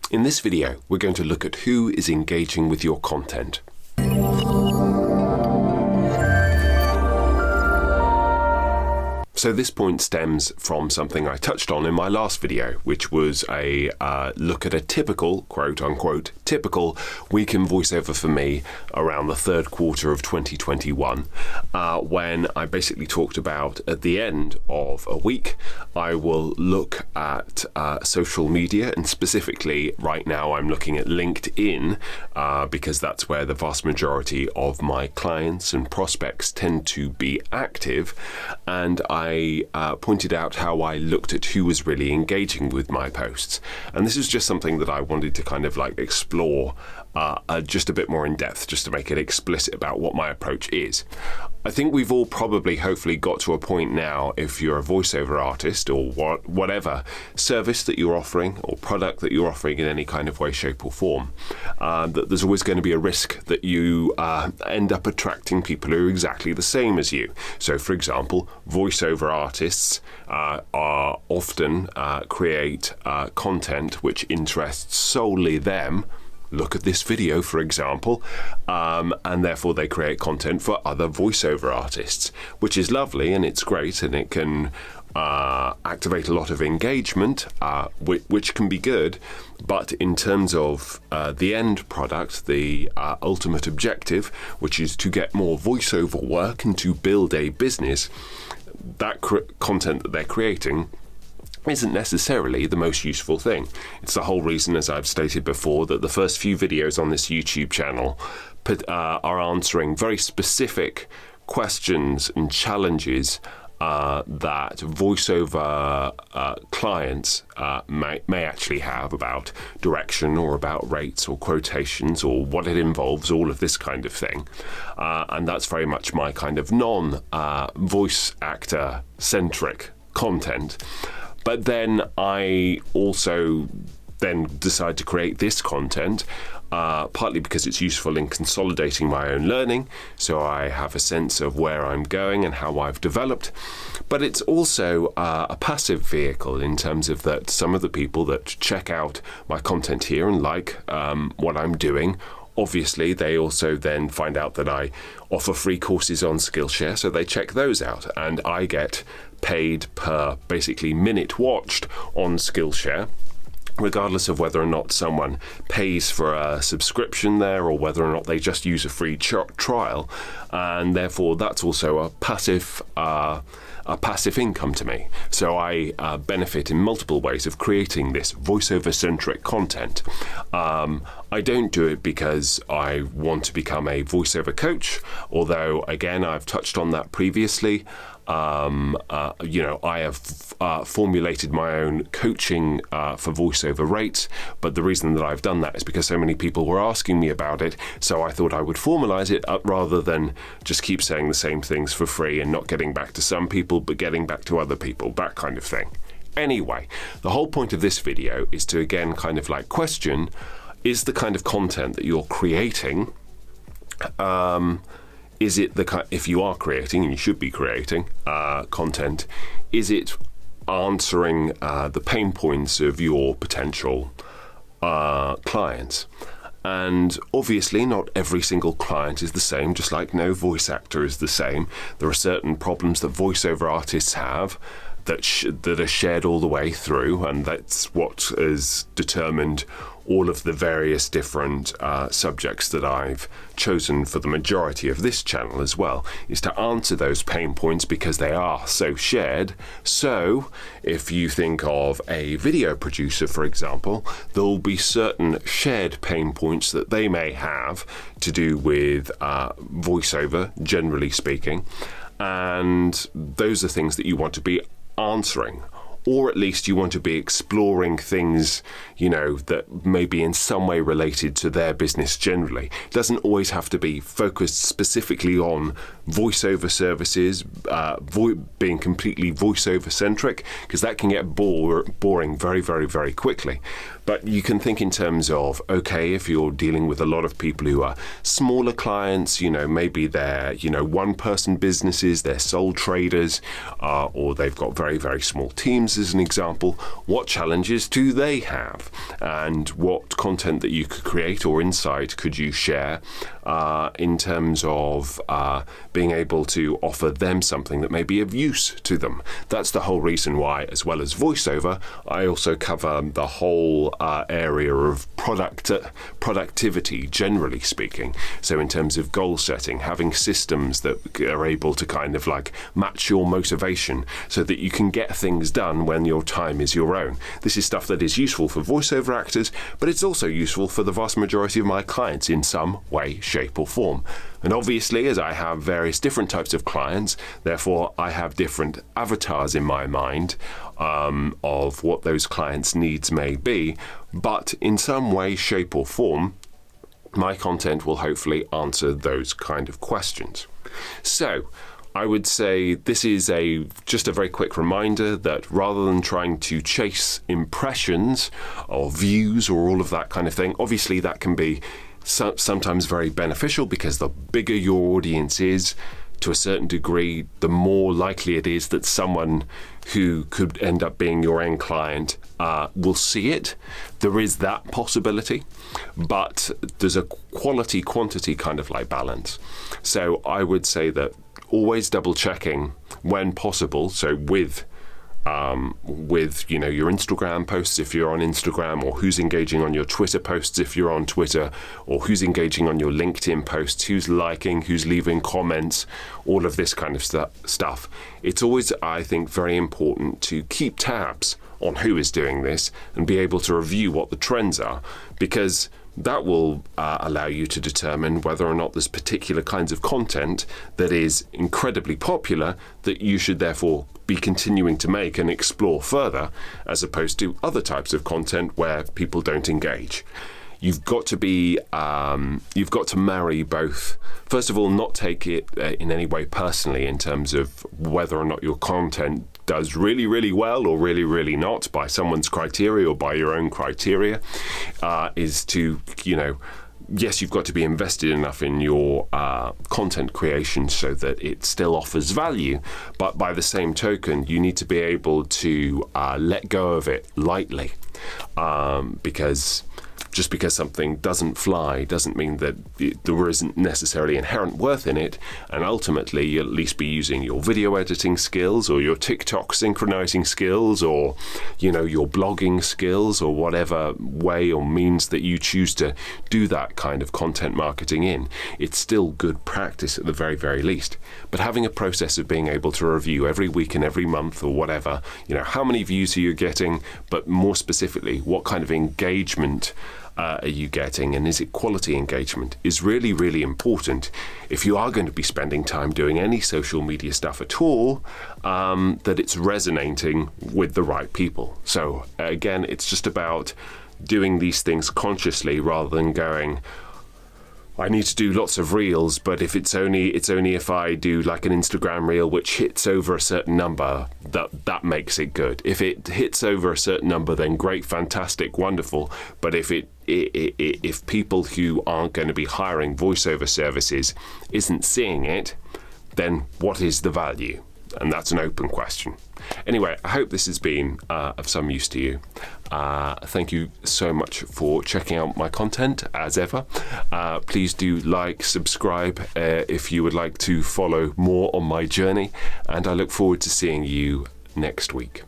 In this video, we're going to look at who is engaging with your content. So this point stems from something I touched on in my last video, which was a look at a typical, quote unquote, typical week in voiceover for me around the third quarter of 2021, when I basically talked about at the end of a week, I will look at social media, and specifically right now I'm looking at LinkedIn because that's where the vast majority of my clients and prospects tend to be active, and I pointed out how I looked at who was really engaging with my posts. And this is just something that I wanted to kind of like explore just a bit more in depth, just to make it explicit about what my approach is. I think we've all probably hopefully got to a point now, if you're a voiceover artist or whatever service that you're offering or product that you're offering in any kind of way, shape or form, that there's always going to be a risk that you end up attracting people who are exactly the same as you. So for example, voiceover artists often create content which interests solely them. Look at this video, for example, and therefore they create content for other voiceover artists, which is lovely and it's great, and it can activate a lot of engagement, which can be good. But in terms of the end product, the ultimate objective, which is to get more voiceover work and to build a business, that content that they're creating isn't necessarily the most useful thing. It's the whole reason, as I've stated before, that the first few videos on this YouTube channel are answering very specific questions and challenges that voiceover clients may actually have about direction or about rates or quotations or what it involves, all of this kind of thing. And that's very much my kind of non-voice actor centric content. But then I also then decide to create this content, partly because it's useful in consolidating my own learning, so I have a sense of where I'm going and how I've developed. But it's also a passive vehicle in terms of that some of the people that check out my content here and like what I'm doing, obviously they also then find out that I offer free courses on Skillshare, so they check those out, and I get paid per basically minute watched on Skillshare, regardless of whether or not someone pays for a subscription there or whether or not they just use a free trial, and therefore that's also a passive income to me. So I benefit in multiple ways of creating this voiceover-centric content. I don't do it because I want to become a voiceover coach, although again I've touched on that previously. I have formulated my own coaching for voiceover rates, but the reason that I've done that is because so many people were asking me about it, so I thought I would formalize it rather than just keep saying the same things for free and not getting back to some people but getting back to other people, that kind of thing. Anyway, the whole point of this video is to again kind of like question, is the kind of content that you're creating, is it if you are creating, and you should be creating content, is it answering the pain points of your potential clients? And obviously not every single client is the same, just like no voice actor is the same. There are certain problems that voiceover artists have that are shared all the way through, and that's what has determined all of the various different subjects that I've chosen for the majority of this channel as well, is to answer those pain points because they are so shared. So if you think of a video producer, for example, there'll be certain shared pain points that they may have to do with voiceover, generally speaking, and those are things that you want to be answering, or at least you want to be exploring things, that may be in some way related to their business generally. It doesn't always have to be focused specifically on voiceover services, being completely voiceover centric, because that can get boring very, very, very quickly. But you can think in terms of, okay, if you're dealing with a lot of people who are smaller clients, maybe they're, one-person businesses, they're sole traders, or they've got very, very small teams, as an example. What challenges do they have? And what content that you could create or insight could you share in terms of being able to offer them something that may be of use to them? That's the whole reason why, as well as voiceover, I also cover the whole area of productivity, generally speaking. So in terms of goal setting, having systems that are able to kind of like match your motivation so that you can get things done when your time is your own. This is stuff that is useful for voiceover actors, but it's also useful for the vast majority of my clients in some way, shape or form. And obviously, as I have various different types of clients, therefore I have different avatars in my mind of what those clients' needs may be. But in some way, shape or form, my content will hopefully answer those kind of questions. So I would say this is just a very quick reminder that rather than trying to chase impressions or views or all of that kind of thing, obviously that can be sometimes very beneficial, because the bigger your audience is, to a certain degree, the more likely it is that someone who could end up being your end client will see it. There is that possibility, but there's a quality-quantity kind of like balance. So I would say that always double checking when possible. So with your Instagram posts if you're on Instagram, or who's engaging on your Twitter posts if you're on Twitter, or who's engaging on your LinkedIn posts, who's liking, who's leaving comments, all of this kind of stuff. It's always, I think, very important to keep tabs on who is doing this and be able to review what the trends are, because that will allow you to determine whether or not there's particular kinds of content that is incredibly popular that you should therefore be continuing to make and explore further, as opposed to other types of content where people don't engage. You've got to marry both. First of all, not take it in any way personally in terms of whether or not your content does really, really well or really, really not by someone's criteria or by your own criteria, is to, yes, you've got to be invested enough in your content creation so that it still offers value, but by the same token, you need to be able to let go of it lightly, because just because something doesn't fly doesn't mean that there isn't necessarily inherent worth in it, and ultimately you'll at least be using your video editing skills or your TikTok synchronizing skills or your blogging skills or whatever way or means that you choose to do that kind of content marketing in. It's still good practice at the very, very least. But having a process of being able to review every week and every month or whatever, how many views are you getting, but more specifically, what kind of engagement are you getting, and is it quality engagement, is really, really important if you are going to be spending time doing any social media stuff at all, that it's resonating with the right people. So again, it's just about doing these things consciously rather than going, I need to do lots of reels, but if it's only if I do like an Instagram reel which hits over a certain number, that makes it good. If it hits over a certain number, then great, fantastic, wonderful. But if people who aren't going to be hiring voiceover services isn't seeing it, then what is the value? And that's an open question. Anyway, I hope this has been of some use to you. Thank you so much for checking out my content, as ever. Please do like, subscribe if you would like to follow more on my journey, and I look forward to seeing you next week.